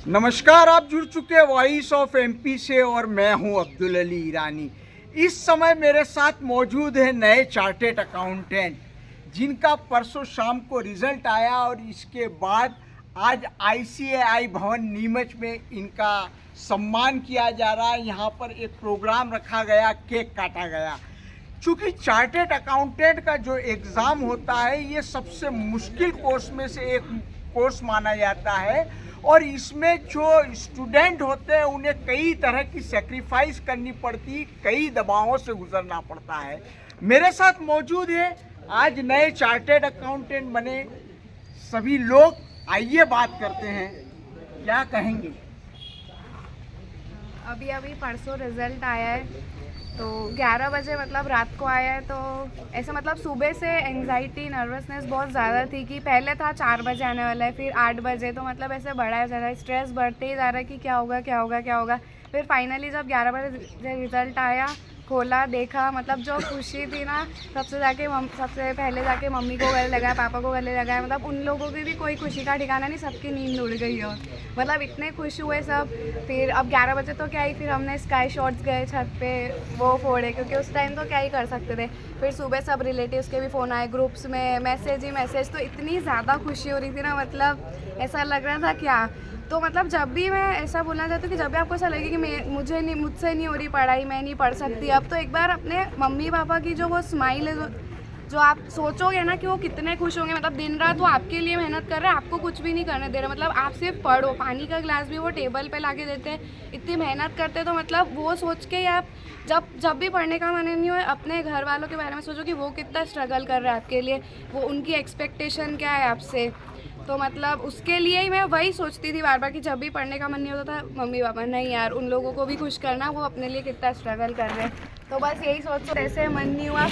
नमस्कार, आप जुड़ चुके हैं वॉइस ऑफ एमपी से और मैं हूं अब्दुल अली ईरानी। इस समय मेरे साथ मौजूद है नए चार्टेड अकाउंटेंट जिनका परसों शाम को रिजल्ट आया और इसके बाद आज आईसीएआई भवन नीमच में इनका सम्मान किया जा रहा है। यहाँ पर एक प्रोग्राम रखा गया, केक काटा गया। चूँकि चार्टेड अकाउंटेंट का जो एग्ज़ाम होता है ये सबसे मुश्किल कोर्स में से एक कोर्स माना जाता है और इसमें जो स्टूडेंट होते हैं उन्हें कई तरह की सेक्रीफाइस करनी पड़ती, कई दबावों से गुजरना पड़ता है। मेरे साथ मौजूद है आज नए चार्टेड अकाउंटेंट बने सभी लोग। आइए बात करते हैं, क्या कहेंगे। अभी परसों रिज़ल्ट आया है तो 11 बजे मतलब रात को आया है। तो ऐसे मतलब सुबह से एंजाइटी नर्वसनेस बहुत ज़्यादा थी कि पहले था 4 बजे आने वाला है, फिर 8 बजे, तो मतलब ऐसे बढ़ा जा रहा है, स्ट्रेस बढ़ते ही जा रहा है कि क्या होगा क्या होगा क्या होगा। फिर फाइनली जब 11 बजे रिज़ल्ट आया, खोला, देखा, मतलब जो खुशी थी ना, सबसे पहले जाके मम्मी को गले लगाया, पापा को गले लगाया। मतलब उन लोगों की भी कोई खुशी का ठिकाना नहीं, सबकी नींद उड़ गई और मतलब इतने खुश हुए सब। फिर अब 11 बजे तो क्या ही, फिर हमने स्काई शॉट्स गए छत पे, वो फोड़े, क्योंकि उस टाइम तो क्या ही कर सकते थे। फिर सुबह सब रिलेटिव्स के भी फ़ोन आए, ग्रुप्स में मैसेज ही मैसेज, तो इतनी ज़्यादा खुशी हो रही थी ना, मतलब ऐसा लग रहा था क्या। तो मतलब जब भी मैं ऐसा बोलना चाहती हूँ कि जब भी आपको ऐसा लगे कि मुझसे नहीं हो रही पढ़ाई, मैं नहीं पढ़ सकती अब, तो एक बार अपने मम्मी पापा की जो वो स्माइल है, जो आप सोचोगे ना कि वो कितने खुश होंगे। मतलब दिन रात वो आपके लिए मेहनत कर रहे हैं, आपको कुछ भी नहीं करने दे रहे, मतलब आप सिर्फ पढ़ो। पानी का गिलास भी वो टेबल पे लाके देते हैं, इतनी मेहनत करते हैं। तो मतलब वो सोच के आप जब भी पढ़ने का मन नहीं हो, अपने घर वालों के बारे में सोचो कि वो कितना स्ट्रगल कर रहा है आपके लिए, वो उनकी एक्सपेक्टेशन क्या है आपसे। तो मतलब उसके लिए ही मैं वही सोचती थी बार बार कि जब भी पढ़ने का मन नहीं होता था, मम्मी पापा नहीं यार, उन लोगों को भी खुश करना, वो अपने लिए कितना स्ट्रगल कर रहे हैं। तो बस यही सोच ऐसे मन नहीं हुआ।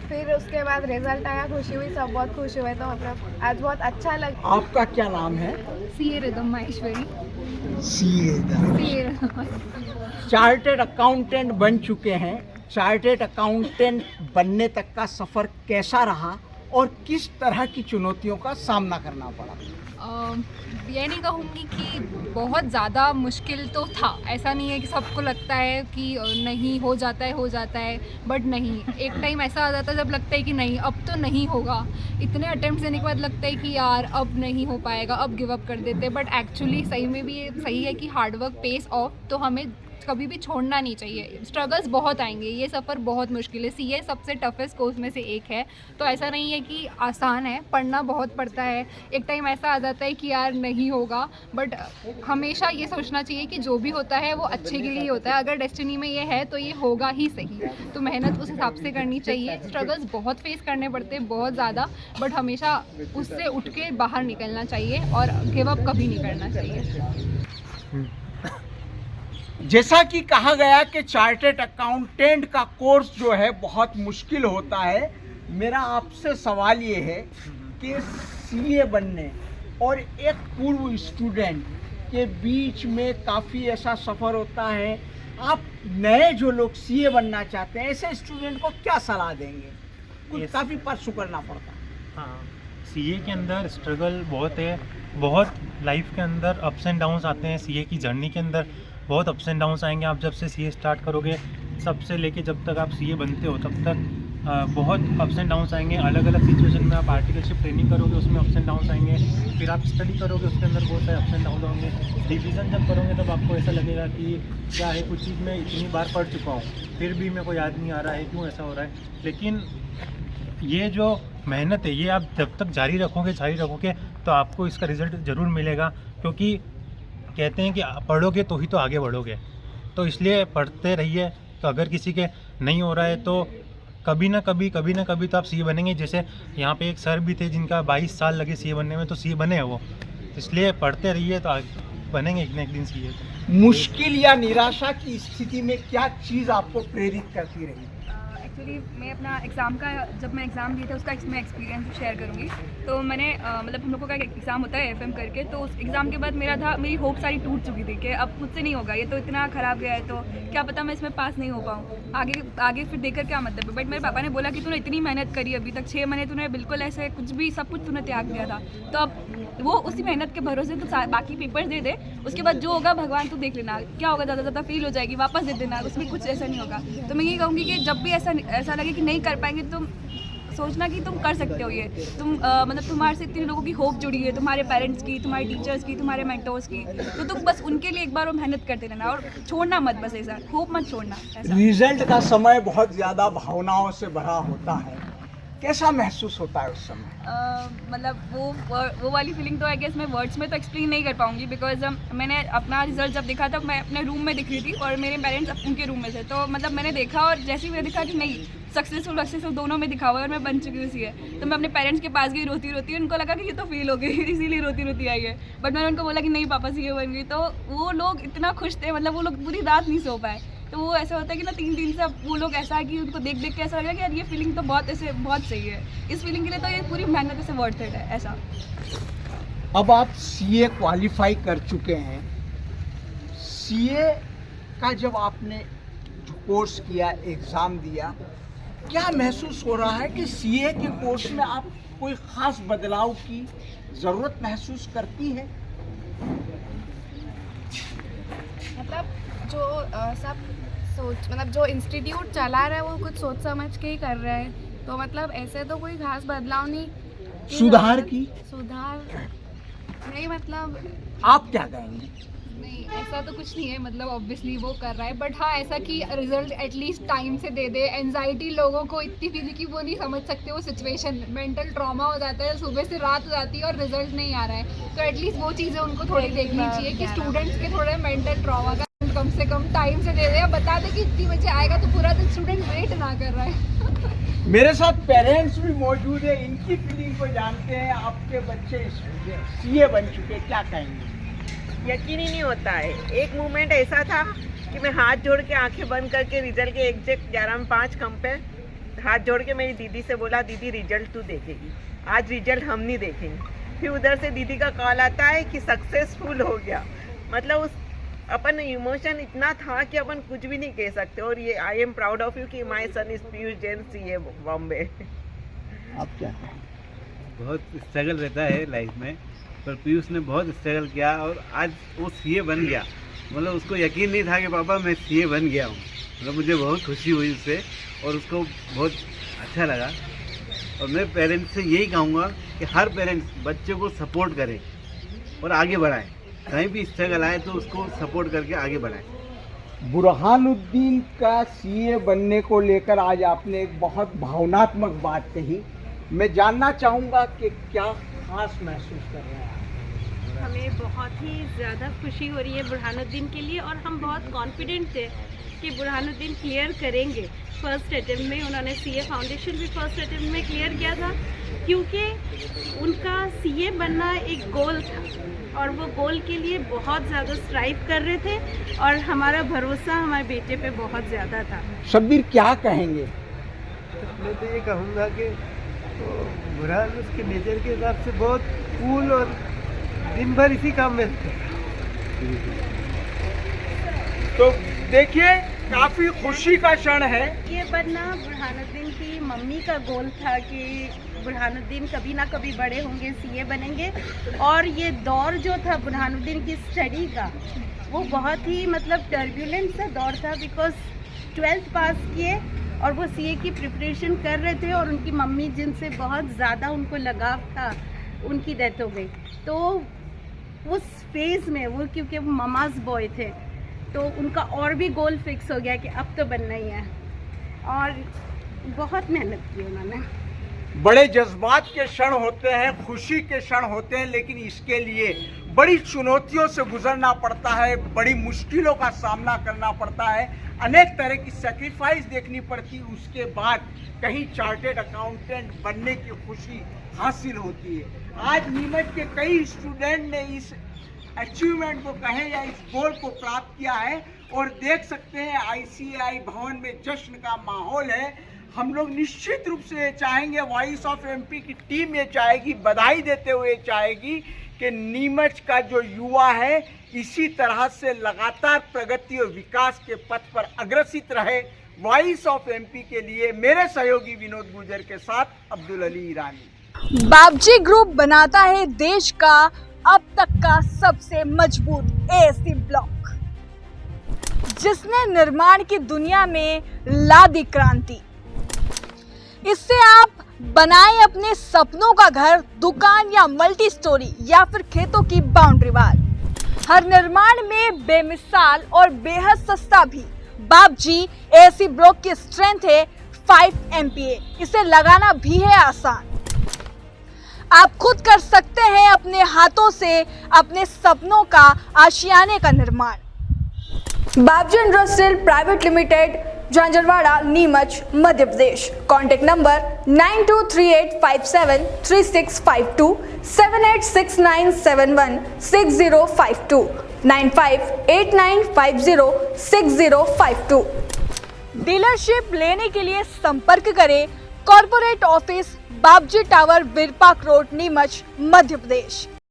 फिर उसके बाद रिजल्ट आया, खुशी हुई, सब बहुत खुश हुए। तो मतलब आज बहुत अच्छा लगा। आपका क्या नाम है? CA rhythm Maheshwari. Chartered accountant बन चुके हैं। चार्टेड अकाउंटेंट बनने तक का सफ़र कैसा रहा और किस तरह की चुनौतियों का सामना करना पड़ा? ये नहीं कहूँगी कि बहुत ज़्यादा मुश्किल तो था। ऐसा नहीं है कि सबको लगता है कि नहीं हो जाता है, बट नहीं, एक टाइम ऐसा आ जाता है जब लगता है कि नहीं अब तो नहीं होगा। इतने अटेम्प्ट देने के बाद लगता है कि यार अब नहीं हो पाएगा, अब गिव अप कर देते। बट एक्चुअली सही में भी ये सही है कि हार्डवर्क पेस ऑफ, तो हमें कभी भी छोड़ना नहीं चाहिए। स्ट्रगल्स बहुत आएंगे, ये सफ़र बहुत मुश्किल है। सीए सबसे टफेस्ट कोर्स में से एक है, तो ऐसा नहीं है कि आसान है, पढ़ना बहुत पड़ता है। एक टाइम ऐसा आ जाता है कि यार नहीं होगा, बट हमेशा ये सोचना चाहिए कि जो भी होता है वो अच्छे के लिए ही होता है। अगर डेस्टिनी में ये है तो ये होगा ही सही, तो मेहनत उस हिसाब से करनी चाहिए। स्ट्रगल्स बहुत फेस करने पड़ते हैं, बहुत ज़्यादा, बट हमेशा उससे उठ के बाहर निकलना चाहिए और गिव अप कभी नहीं करना चाहिए। जैसा कि कहा गया कि चार्टेड अकाउंटेंट का कोर्स जो है बहुत मुश्किल होता है, मेरा आपसे सवाल ये है कि सीए बनने और एक पूर्व स्टूडेंट के बीच में काफ़ी ऐसा सफ़र होता है। आप नए जो लोग सीए बनना चाहते हैं, ऐसे स्टूडेंट को क्या सलाह देंगे? कुछ काफ़ी परसू करना पड़ता है। हाँ, सीए के अंदर स्ट्रगल बहुत है, बहुत लाइफ के अंदर अप्स एंड डाउन्स आते हैं। सीए की जर्नी के अंदर बहुत अप्स एंड डाउन्स आएंगे। आप जब से सीए स्टार्ट करोगे, सबसे लेके जब तक आप सीए बनते हो, तब तक बहुत अप्स एंड डाउन्स आएंगे। अलग अलग सिचुएशन में आप आर्टिकलशिप ट्रेनिंग करोगे, उसमें अप्स एंड डाउन्स आएंगे। फिर आप स्टडी करोगे, उसके अंदर बहुत सारे अप्स एंड डाउन होंगे। रिवीजन जब करोगे तब आपको ऐसा लगेगा कि क्या है, कुछ चीज़ मैं इतनी बार पढ़ चुका हूँ, फिर भी मेरे को याद नहीं आ रहा है, क्यों ऐसा हो रहा है। लेकिन ये जो मेहनत है, ये आप जब तक जारी रखोगे तो आपको इसका रिज़ल्ट ज़रूर मिलेगा। क्योंकि कहते हैं कि पढ़ोगे तो ही तो आगे बढ़ोगे, तो इसलिए पढ़ते रहिए। तो अगर किसी के नहीं हो रहा है तो कभी ना कभी तो आप सीए बनेंगे। जैसे यहाँ पे एक सर भी थे जिनका 22 साल लगे सीए बनने में, तो सीए बने हैं वो। इसलिए पढ़ते रहिए तो बनेंगे एक न एक दिन सीए। मुश्किल या निराशा की स्थिति में क्या चीज़ आपको प्रेरित करती रही? एक्चुअली मैं अपना एग्ज़ाम का, जब मैं एग्ज़ाम दिया था उसका मैं एक्सपीरियंस शेयर करूँगी। तो मैंने मतलब हम लोगों का एक एग्ज़ाम होता है एफएम करके, तो उस एग्ज़ाम के बाद मेरी होप सारी टूट चुकी थी कि अब मुझसे नहीं होगा, ये तो इतना ख़राब गया है, तो क्या पता मैं इसमें पास नहीं हो पाऊँ, आगे फिर देखकर क्या मतलब है। बट मेरे पापा ने बोला कि तूने इतनी मेहनत करी, अभी तक 6 महीने तूने बिल्कुल ऐसे कुछ भी सब कुछ तूने त्याग दिया था, तो अब वो उसी मेहनत के भरोसे तो बाकी पेपर्स दे दे, उसके बाद जो होगा भगवान तू देख लेना, क्या होगा ज़्यादा ज़्यादा फेल हो जाएगी वापस दे देना, उसमें कुछ ऐसा नहीं होगा। तो मैं ये कहूँगी कि जब भी ऐसा लगे कि नहीं कर पाएंगे, तुम सोचना कि तुम कर सकते हो ये, तुम मतलब तुम्हारे से इतने लोगों की होप जुड़ी है, तुम्हारे पेरेंट्स की, तुम्हारे टीचर्स की, तुम्हारे मेंटोर्स की, तो तुम बस उनके लिए एक बार वो मेहनत करते रहना और छोड़ना मत, बस ऐसा होप मत छोड़ना ऐसा। रिजल्ट का समय बहुत ज़्यादा भावनाओं से भरा होता है, कैसा महसूस होता है उस समय? मतलब वो वाली फीलिंग तो आई गेस मैं वर्ड्स में तो एक्सप्लेन नहीं कर पाऊंगी, बिकॉज मैंने अपना रिजल्ट जब देखा था मैं अपने रूम में दिख रही थी और मेरे पेरेंट्स उनके रूम में थे, तो मतलब मैंने देखा और जैसे ही मैंने देखा कि नहीं सक्सेसफुल दोनों में दिखा हुआ है और मैं बन चुकी हूँ सीए, तो मैं अपने पेरेंट्स के पास गई रोती रोती, उनको लगा कि ये तो फेल हो गई इसीलिए रोती रोती आई है, बट मैंने उनको बोला कि नहीं पापा सीए बन गई, तो वो लोग इतना खुश थे, मतलब वो लोग पूरी रात नहीं सो पाए। तो वो ऐसा होता है कि ना 3 दिन से अब वो लोग ऐसा है कि उनको देख देख के ऐसा लगा कि यार ये फीलिंग तो बहुत सही है, इस फीलिंग के लिए तो ये पूरी मेहनत ऐसे वर्थ इट है ऐसा। अब आप सीए क्वालिफाई कर चुके हैं, सीए का जब आपने कोर्स किया, एग्ज़ाम दिया, क्या महसूस हो रहा है कि सीए के कोर्स में आप कोई ख़ास बदलाव की ज़रूरत महसूस करती है? मतलब जो सब सोच मतलब जो इंस्टीट्यूट चला रहा है वो कुछ सोच समझ के ही कर रहा है, तो मतलब ऐसे तो कोई खास बदलाव नहीं। सुधार नहीं, मतलब आप क्या कहेंगे? नहीं ऐसा तो कुछ नहीं है, मतलब ऑब्वियसली वो कर रहा है, बट हाँ ऐसा कि रिजल्ट एटलीस्ट टाइम से दे दे। एंजाइटी लोगों को इतनी फील कि वो नहीं समझ सकते वो सिचुएशन, मेंटल ट्रॉमा हो जाता है, सुबह से रात हो जाती है और रिजल्ट नहीं आ रहा है, तो एटलीस्ट वो चीज़ें उनको थोड़ी देखनी चाहिए कि स्टूडेंट्स के थोड़े मेंटल ट्रॉमा का कम से कम टाइम से दे दे, या बता दे कि इतनी बजे आएगा, तो पूरा दिन स्टूडेंट वेट ना कर रहा है। मेरे साथ पेरेंट्स भी मौजूद है, इनकी फीलिंग को जानते हैं। आपके बच्चे सीए बन चुके, क्या कहेंगे? यकीन ही नहीं होता है। एक मोमेंट ऐसा था कि मैं हाथ जोड़ के आंखें बंद करके रिजल्ट के एग्जैक्ट 11:05 कम पे हाथ जोड़ के मेरी दीदी से बोला, दीदी रिजल्ट तू देखेगी, आज रिजल्ट हम नहीं देखेंगे। फिर उधर से दीदी का कॉल आता है कि सक्सेसफुल हो गया। मतलब उस अपन इमोशन इतना था कि अपन कुछ भी नहीं कह सकते। और ये I am proud of you कि my son is Piyush Jain CA Bombay. आप क्या कहें? बहुत स्ट्रगल रहता है लाइफ में, पर पीयूष ने बहुत स्ट्रगल किया और आज वो सीए बन गया। मतलब उसको यकीन नहीं था कि पापा मैं सीए बन गया हूँ। मतलब मुझे बहुत खुशी हुई उससे और उसको बहुत अच्छा लगा। और मैं पेरेंट्स से यही कहूँगा कि हर पेरेंट्स बच्चे को सपोर्ट करे और आगे बढ़ाए। कहीं भी स्ट्रगल आए तो उसको सपोर्ट करके आगे बढ़ाए। बुरहानुद्दीन का सीए बनने को लेकर आज आपने एक बहुत भावनात्मक बात कही। मैं जानना चाहूँगा कि क्या खास महसूस कर रहे हैं आप? हमें बहुत ही ज़्यादा खुशी हो रही है बुरहानुद्दीन के लिए, और हम बहुत कॉन्फिडेंट थे कि बुरहानुद्दीन क्लियर करेंगे। फर्स्ट अटेम्प्ट में उन्होंने सीए फाउंडेशन भी फर्स्ट अटेम्प्ट में क्लियर किया था, क्योंकि उनका सीए बनना एक गोल था और वो गोल के लिए बहुत ज़्यादा स्ट्राइव कर रहे थे और हमारा भरोसा हमारे बेटे पे बहुत ज़्यादा था। शब्बीर क्या कहेंगे? मैं तो ये कहूँगा कि बुरहान उसके नेचर के हिसाब से बहुत कूल और दिन भर इसी काम में तो देखिए काफी खुशी का क्षण है। ये बनना बुरहानुद्दीन की मम्मी का गोल था कि बुरहानुद्दीन कभी ना कभी बड़े होंगे, सीए बनेंगे। और ये दौर जो था बुरहानुद्दीन की स्टडी का, वो बहुत ही मतलब टर्बुलेंट सा दौर था, बिकॉज 12th पास किए और वो सीए की प्रिपरेशन कर रहे थे और उनकी मम्मी जिनसे बहुत ज़्यादा उनको लगाव था, उनकी डेथ हो गई। तो उस फेज़ में वो, क्योंकि वो ममाज बॉय थे, तो उनका और भी गोल फिक्स हो गया कि अब तो बनना ही है, और बहुत मेहनत की उन्होंने। बड़े जज्बात के क्षण होते हैं, खुशी के क्षण होते हैं, लेकिन इसके लिए बड़ी चुनौतियों से गुजरना पड़ता है, बड़ी मुश्किलों का सामना करना पड़ता है, अनेक तरह की सेक्रीफाइस देखनी पड़ती है। उसके बाद कहीं चार्टेड अकाउंटेंट बनने की खुशी हासिल होती है। आज नीमच के कई स्टूडेंट ने इस अचीवमेंट को कहें या इस गोल को प्राप्त किया है, और देख सकते हैं आईसीएआई भवन में जश्न का माहौल है। हम लोग निश्चित रूप से चाहेंगे, वॉइस ऑफ एमपी की टीम ये चाहेगी, बधाई देते हुए चाहेगी कि नीमच का जो युवा है इसी तरह से लगातार प्रगति और विकास के पथ पर अग्रसित रहे। वॉइस ऑफ एमपी के लिए मेरे सहयोगी विनोद गुर्जर के साथ अब्दुल अली ईरानी। बाबजी ग्रुप बनाता है देश का अब तक का सबसे मजबूत एसी ब्लॉक, जिसने निर्माण की दुनिया में ला दी क्रांति। इससे आप बनाएं अपने सपनों का घर, दुकान या मल्टी स्टोरी या फिर खेतों की बाउंड्री वाल। हर निर्माण में बेमिसाल और बेहद सस्ता भी बाबजी एसी ब्लॉक की स्ट्रेंथ है 5 MPa। इसे लगाना भी है आसान। आप खुद कर सकते हैं अपने हाथों से अपने सपनों का आशियाने का निर्माण। Babji industrial private limited, Jhanjharwada, Neemuch, Madhya Pradesh. Contact number 9238573652, 7869716052, 9589506052। Dealership लेने के लिए संपर्क करें corporate office, Babji tower, Virpak road, Neemuch, Madhya प्रदेश।